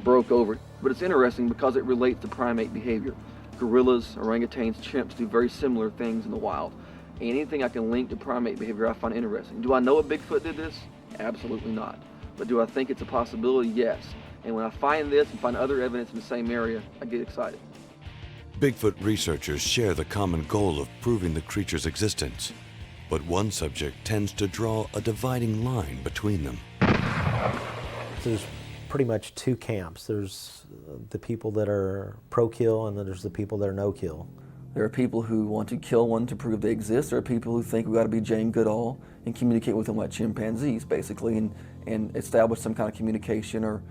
S5: broke over. But it's interesting because it relates to primate behavior. Gorillas, orangutans, chimps do very similar things in the wild. Anything I can link to primate behavior I find interesting. Do I know a Bigfoot did this? Absolutely not. But do I think it's a possibility? Yes. And when I find this and find other evidence in the same area, I get excited.
S1: Bigfoot researchers share the common goal of proving the creature's existence, but one subject tends to draw a dividing line between them.
S6: There's pretty much two camps. There's the people that are pro-kill, and then there's the people that are no-kill.
S5: There are people who want to kill one to prove they exist. There are people who think we got to be Jane Goodall and communicate with them like chimpanzees, basically, and establish some kind of communication or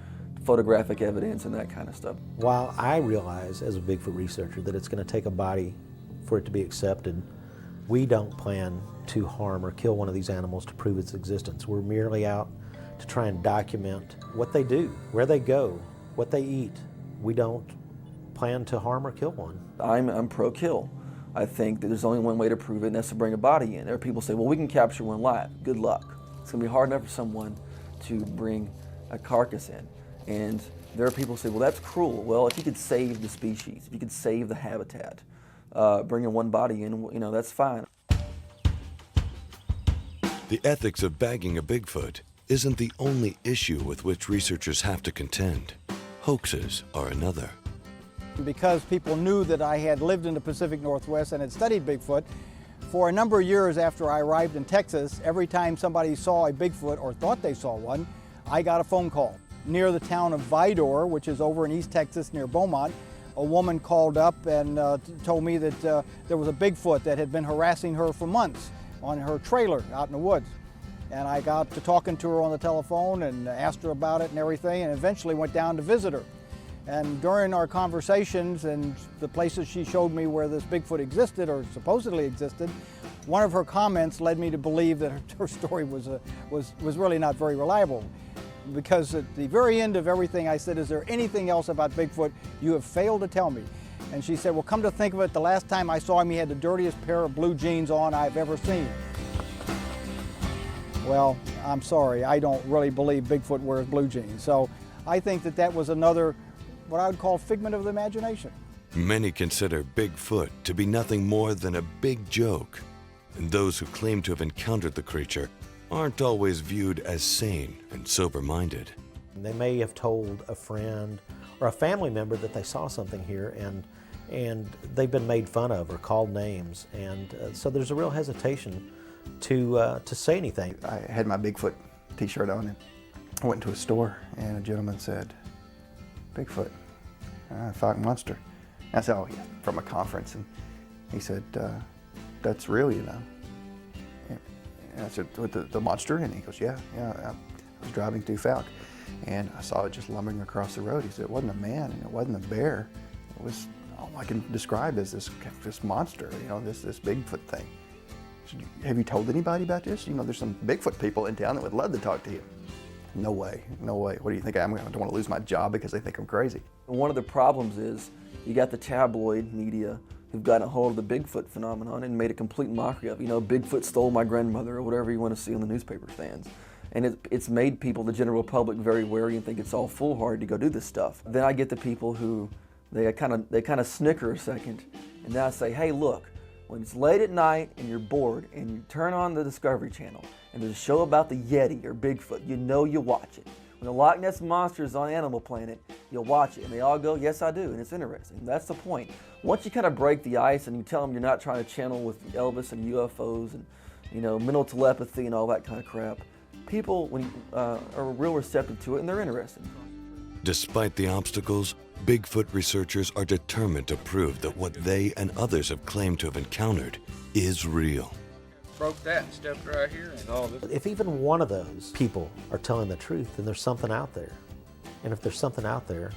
S5: photographic evidence and that kind of stuff.
S6: While I realize as a Bigfoot researcher that it's going to take a body for it to be accepted, we don't plan to harm or kill one of these animals to prove its existence. We're merely out to try and document what they do, where they go, what they eat. We don't plan to harm or kill one.
S5: I'm pro-kill. I think that there's only one way to prove it, and that's to bring a body in. There are people who say, well, we can capture one live. Good luck. It's going to be hard enough for someone to bring a carcass in. And there are people who say, well, that's cruel. Well, if you could save the species, if you could save the habitat, bringing one body in, you know, that's fine.
S1: The ethics of bagging a Bigfoot isn't the only issue with which researchers have to contend. Hoaxes are another.
S17: Because people knew that I had lived in the Pacific Northwest and had studied Bigfoot, for a number of years after I arrived in Texas, every time somebody saw a Bigfoot or thought they saw one, I got a phone call. Near the town of Vidor, which is over in East Texas near Beaumont, a woman called up and told me that there was a Bigfoot that had been harassing her for months on her trailer out in the woods. And I got to talking to her on the telephone and asked her about it and everything, and eventually went down to visit her. And during our conversations and the places she showed me where this Bigfoot existed or supposedly existed, one of her comments led me to believe that her story was really not very reliable. Because at the very end of everything I said, is there anything else about Bigfoot you have failed to tell me? And she said, well, come to think of it, the last time I saw him, he had the dirtiest pair of blue jeans on I've ever seen. Well, I'm sorry, I don't really believe Bigfoot wears blue jeans. So I think that that was another, what I would call figment of the imagination.
S1: Many consider Bigfoot to be nothing more than a big joke, and those who claim to have encountered the creature aren't always viewed as sane and sober-minded.
S6: They may have told a friend or a family member that they saw something here, and they've been made fun of or called names, and so there's a real hesitation to say anything.
S11: I had my Bigfoot t-shirt on, and I went into a store, and a gentleman said, Bigfoot, Fouke monster. And I said, oh yeah, from a conference, and he said, that's real, you know. And I said, with the monster? And he goes, yeah, I was driving through Fouke, and I saw it just lumbering across the road. He said, it wasn't a man, and it wasn't a bear. It was all I can describe as this monster, you know, this Bigfoot thing. Have you told anybody about this? You know, there's some Bigfoot people in town that would love to talk to you. No way, no way. What do you think? I don't want to lose my job because they think I'm crazy.
S5: One of the problems is you got the tabloid media who've gotten a hold of the Bigfoot phenomenon and made a complete mockery of, you know, Bigfoot stole my grandmother or whatever you want to see on the newspaper stands. And it's made people, the general public, very wary and think it's all foolhardy to go do this stuff. Then I get the people who, they kind of snicker a second, and then I say, hey, look, when it's late at night and you're bored and you turn on the Discovery Channel and there's a show about the Yeti or Bigfoot, you know you watch it. When the Loch Ness Monster is on Animal Planet, you'll watch it. And they all go, yes, I do, and it's interesting. That's the point. Once you kind of break the ice and you tell them you're not trying to channel with Elvis and UFOs and, you know, mental telepathy and all that kind of crap, people are real receptive to it and they're interested.
S1: Despite the obstacles, Bigfoot researchers are determined to prove that what they and others have claimed to have encountered is real.
S9: Broke that and stepped right here and all this.
S6: If even one of those people are telling the truth, then there's something out there. And if there's something out there,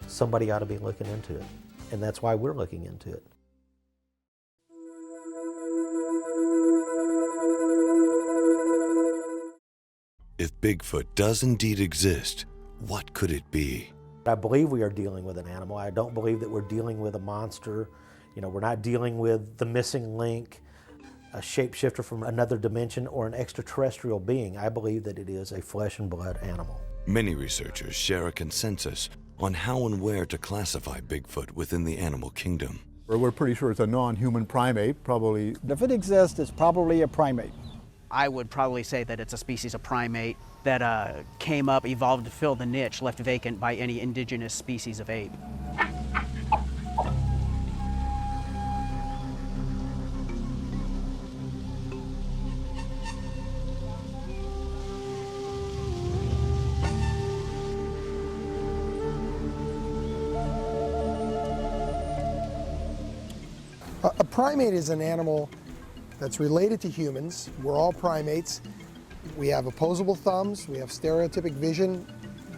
S6: somebody ought to be looking into it. And that's why we're looking into it.
S1: If Bigfoot does indeed exist, what could it be?
S6: I believe we are dealing with an animal. I don't believe that we're dealing with a monster. You know, we're not dealing with the missing link, a shapeshifter from another dimension, or an extraterrestrial being. I believe that it is a flesh and blood animal.
S1: Many researchers share a consensus on how and where to classify Bigfoot within the animal kingdom.
S2: We're pretty sure it's a non-human primate, probably.
S17: If it exists, it's probably a primate.
S7: I would probably say that it's a species of primate that came up, evolved to fill the niche left vacant by any indigenous species of ape.
S18: A primate is an animal that's related to humans. We're all primates. We have opposable thumbs, we have stereotypic vision,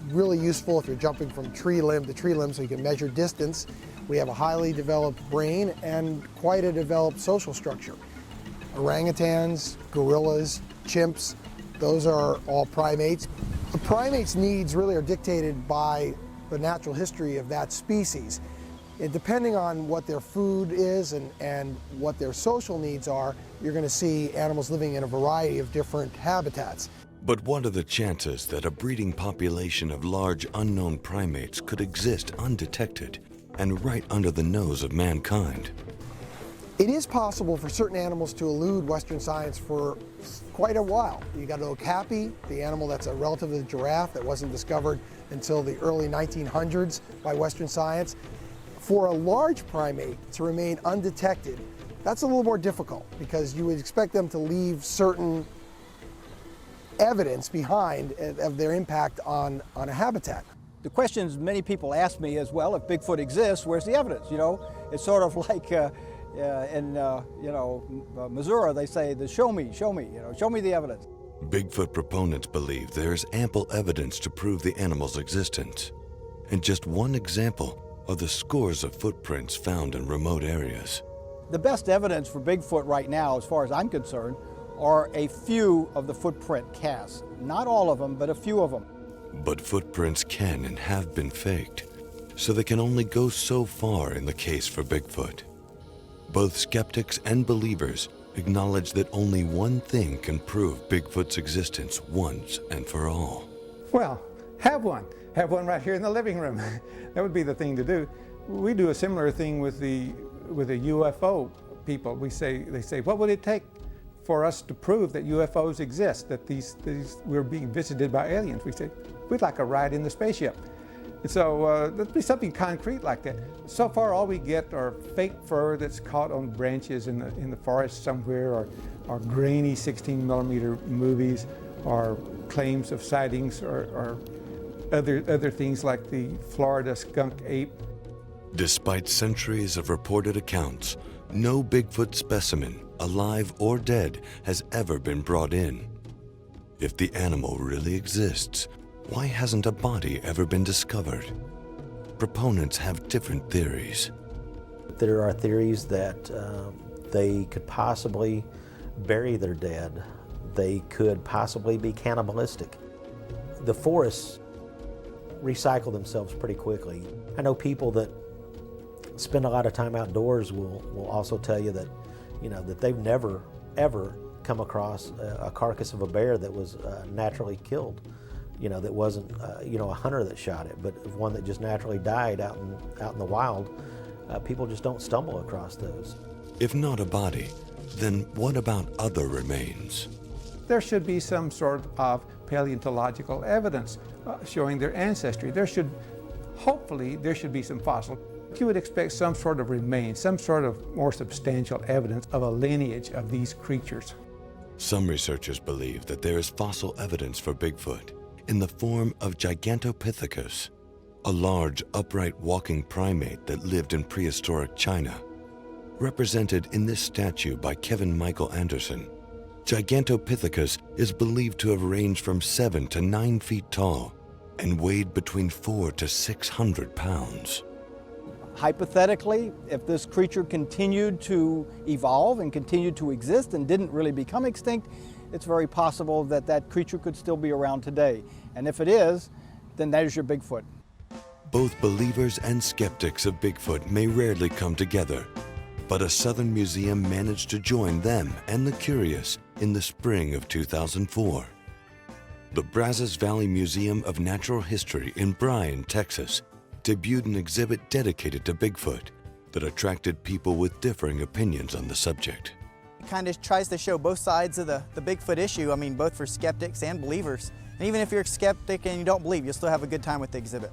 S18: really useful if you're jumping from tree limb to tree limb so you can measure distance. We have a highly developed brain and quite a developed social structure. Orangutans, gorillas, chimps, those are all primates. A primate's needs really are dictated by the natural history of that species. And depending on what their food is and what their social needs are, you're going to see animals living in a variety of different habitats.
S1: But what are the chances that a breeding population of large unknown primates could exist undetected and right under the nose of mankind?
S18: It is possible for certain animals to elude Western science for quite a while. You got okapi, the animal that's a relative of the giraffe that wasn't discovered until the early 1900s by Western science. For a large primate to remain undetected, that's a little more difficult because you would expect them to leave certain evidence behind of their impact on a habitat.
S17: The questions many people ask me is, well, if Bigfoot exists, where's the evidence? You know, it's sort of like in Missouri, they say, show me, show me the evidence.
S1: Bigfoot proponents believe there is ample evidence to prove the animal's existence. And just one example are the scores of footprints found in remote areas.
S17: The best evidence for Bigfoot right now, as far as I'm concerned, are a few of the footprint casts. Not all of them, but a few of them.
S1: But footprints can and have been faked, so they can only go so far in the case for Bigfoot. Both skeptics and believers acknowledge that only one thing can prove Bigfoot's existence once and for all.
S19: Well, have one. Have one right here in the living room. That would be the thing to do. We do a similar thing with the UFO people. They say, what would it take for us to prove that UFOs exist, that we're being visited by aliens? We say, we'd like a ride in the spaceship. And so there'd be something concrete like that. So far, all we get are fake fur that's caught on branches in the forest somewhere, or grainy 16mm movies, or claims of sightings, or other things like the Florida skunk ape.
S1: Despite centuries of reported accounts, no Bigfoot specimen, alive or dead, has ever been brought in. If the animal really exists, why hasn't a body ever been discovered? Proponents have different theories.
S6: There are theories that they could possibly bury their dead. They could possibly be cannibalistic. The forests recycle themselves pretty quickly. I know people that spend a lot of time outdoors will also tell you that, that they've never, ever come across a carcass of a bear that was naturally killed. That wasn't, a hunter that shot it, but one that just naturally died out in the wild. People just don't stumble across those.
S1: If not a body, then what about other remains?
S19: There should be some sort of paleontological evidence showing their ancestry. Hopefully, there should be some fossil. You would expect some sort of remains, some sort of more substantial evidence of a lineage of these creatures.
S1: Some researchers believe that there is fossil evidence for Bigfoot in the form of Gigantopithecus, a large upright walking primate that lived in prehistoric China. Represented in this statue by Kevin Michael Anderson, Gigantopithecus is believed to have ranged from 7 to 9 feet tall and weighed between 400 to 600 pounds.
S17: Hypothetically, if this creature continued to evolve and continued to exist and didn't really become extinct, it's very possible that that creature could still be around today. And if it is, then that is your Bigfoot.
S1: Both believers and skeptics of Bigfoot may rarely come together, but a Southern museum managed to join them and the curious in the spring of 2004. The Brazos Valley Museum of Natural History in Bryan, Texas, debuted an exhibit dedicated to Bigfoot that attracted people with differing opinions on the subject.
S20: It kind of tries to show both sides of the Bigfoot issue, both for skeptics and believers. And even if you're a skeptic and you don't believe, you'll still have a good time with the exhibit.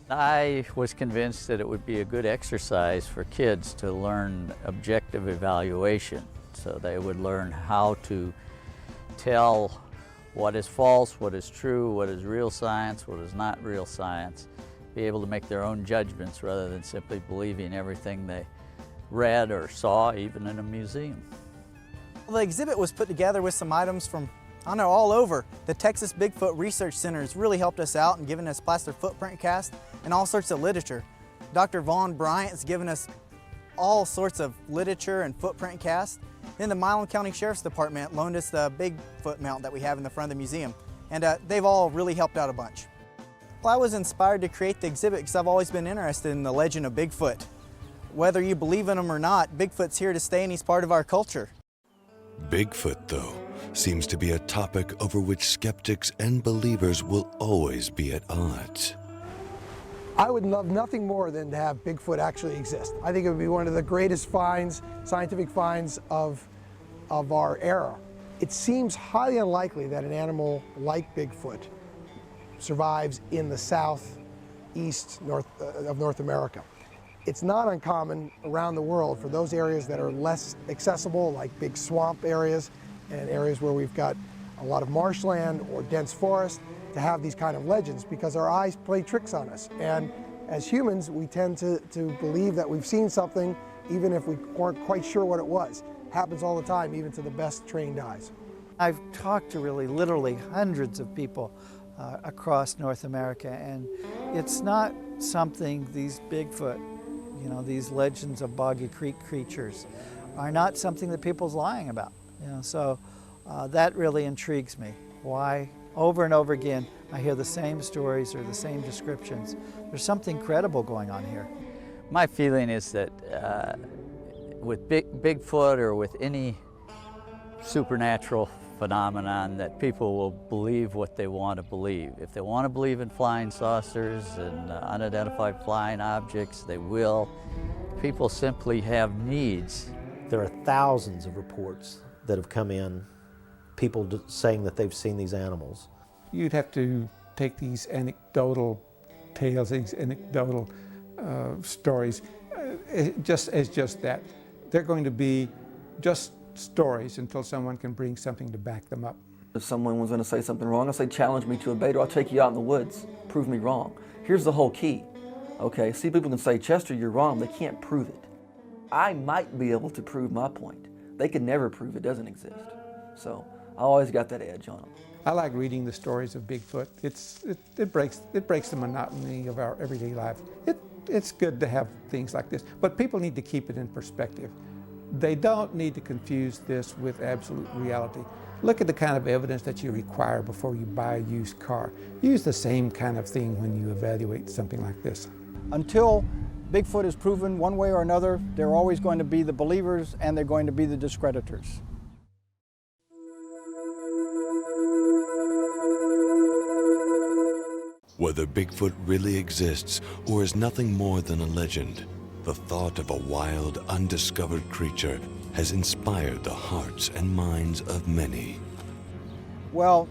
S21: I was convinced that it would be a good exercise for kids to learn objective evaluation, so they would learn how to tell what is false, what is true, what is real science, what is not real science, be able to make their own judgments rather than simply believing everything they read or saw, even in a museum.
S20: Well, the exhibit was put together with some items from, all over. The Texas Bigfoot Research Center has really helped us out and given us plaster footprint cast and all sorts of literature. Dr. Vaughn Bryant has given us all sorts of literature and footprint cast. Then the Milam County Sheriff's Department loaned us the Bigfoot mount that we have in the front of the museum, and they've all really helped out a bunch. Well, I was inspired to create the exhibit because I've always been interested in the legend of Bigfoot. Whether you believe in him or not, Bigfoot's here to stay and he's part of our culture.
S1: Bigfoot, though, seems to be a topic over which skeptics and believers will always be at odds.
S18: I would love nothing more than to have Bigfoot actually exist. I think it would be one of the greatest finds, scientific finds of our era. It seems highly unlikely that an animal like Bigfoot survives in the southeast of North America. It's not uncommon around the world for those areas that are less accessible, like big swamp areas and areas where we've got a lot of marshland or dense forest, to have these kind of legends because our eyes play tricks on us. And as humans, we tend to believe that we've seen something even if we weren't quite sure what it was. It happens all the time, even to the best trained eyes.
S3: I've talked to literally hundreds of people across North America, and it's not something these Bigfoot, these legends of Boggy Creek creatures are not something that people's lying about. So that really intrigues me. Why? Over and over again, I hear the same stories or the same descriptions. There's something credible going on here.
S21: My feeling is that with Bigfoot or with any supernatural phenomenon, that people will believe what they want to believe. If they want to believe in flying saucers and unidentified flying objects, they will. People simply have needs.
S6: There are thousands of reports that have come in, people saying that they've seen these animals.
S19: You'd have to take these anecdotal tales, these anecdotal stories, just that. They're going to be just stories until someone can bring something to back them up.
S5: If someone was going to say something wrong, I'll say, challenge me to a debate, or I'll take you out in the woods, prove me wrong. Here's the whole key. Okay, see, people can say, Chester, you're wrong. They can't prove it. I might be able to prove my point. They could never prove it doesn't exist. So I always got that edge on them.
S19: I like reading the stories of Bigfoot. It breaks the monotony of our everyday life. It's good to have things like this, but people need to keep it in perspective. They don't need to confuse this with absolute reality. Look at the kind of evidence that you require before you buy a used car. Use the same kind of thing when you evaluate something like this.
S17: Until Bigfoot is proven one way or another, there are always going to be the believers and they're going to be the discreditors.
S1: Whether Bigfoot really exists or is nothing more than a legend, the thought of a wild, undiscovered creature has inspired the hearts and minds of many.
S17: Well,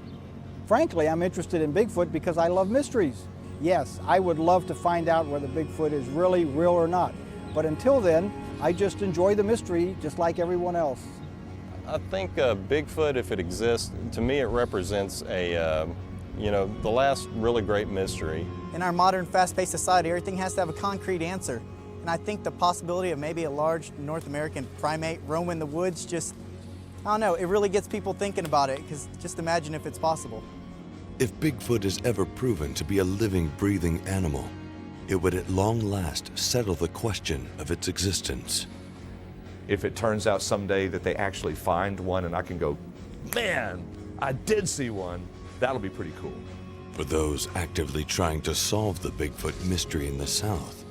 S17: frankly, I'm interested in Bigfoot because I love mysteries. Yes, I would love to find out whether Bigfoot is really real or not. But until then, I just enjoy the mystery just like everyone else.
S8: I think Bigfoot, if it exists, to me it represents a, the last really great mystery.
S20: In our modern, fast-paced society, everything has to have a concrete answer. And I think the possibility of maybe a large North American primate roaming the woods just, I don't know, it really gets people thinking about it, because just imagine if it's possible.
S1: If Bigfoot is ever proven to be a living, breathing animal, it would at long last settle the question of its existence.
S12: If it turns out someday that they actually find one and I can go, man, I did see one, that'll be pretty cool.
S1: For those actively trying to solve the Bigfoot mystery in the South,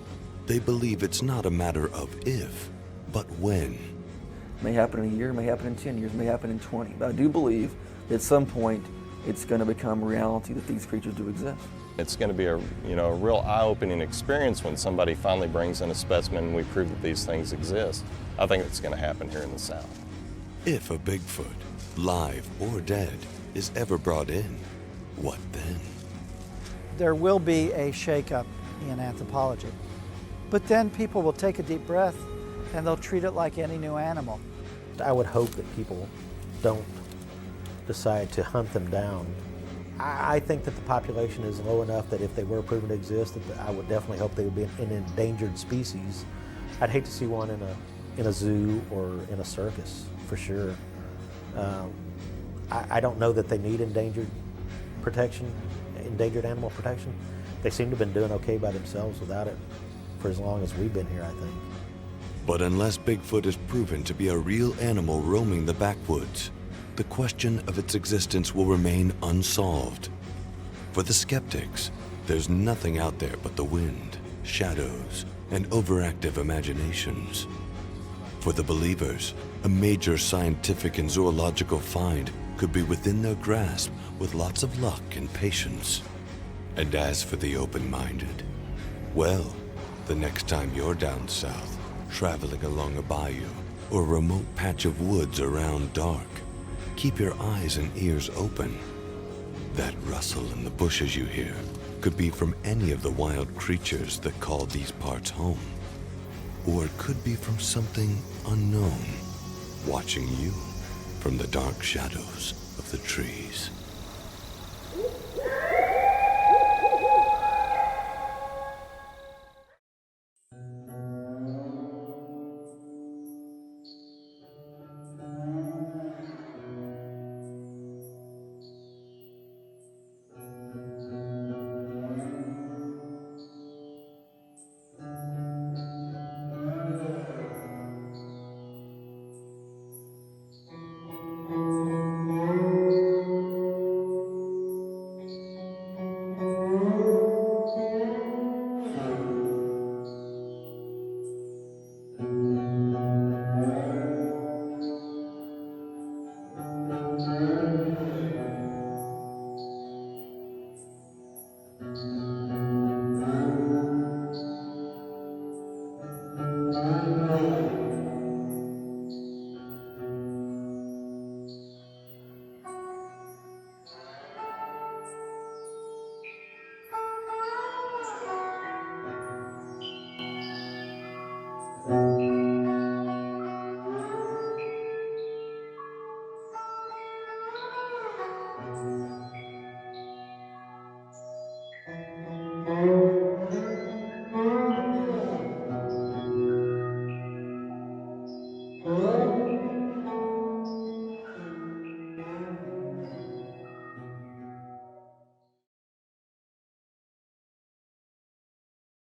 S1: they believe it's not a matter of if, but when.
S5: It may happen in a year, may happen in 10 years, may happen in 20. But I do believe at some point it's going to become reality that these creatures do exist.
S8: It's going to be a real eye-opening experience when somebody finally brings in a specimen and we prove that these things exist. I think it's going to happen here in the South.
S1: If a Bigfoot, live or dead, is ever brought in, what then?
S3: There will be a shakeup in anthropology. But then people will take a deep breath and they'll treat it like any new animal.
S6: I would hope that people don't decide to hunt them down. I think that the population is low enough that if they were proven to exist, that I would definitely hope they would be an endangered species. I'd hate to see one in a zoo or in a circus, for sure. I don't know that they need endangered animal protection. They seem to have been doing okay by themselves without it for as long as we've been here, I think.
S1: But unless Bigfoot is proven to be a real animal roaming the backwoods, the question of its existence will remain unsolved. For the skeptics, there's nothing out there but the wind, shadows, and overactive imaginations. For the believers, a major scientific and zoological find could be within their grasp with lots of luck and patience. And as for the open-minded, well, the next time you're down south, traveling along a bayou or a remote patch of woods around dark, keep your eyes and ears open. That rustle in the bushes you hear could be from any of the wild creatures that call these parts home. Or it could be from something unknown, watching you from the dark shadows of the trees.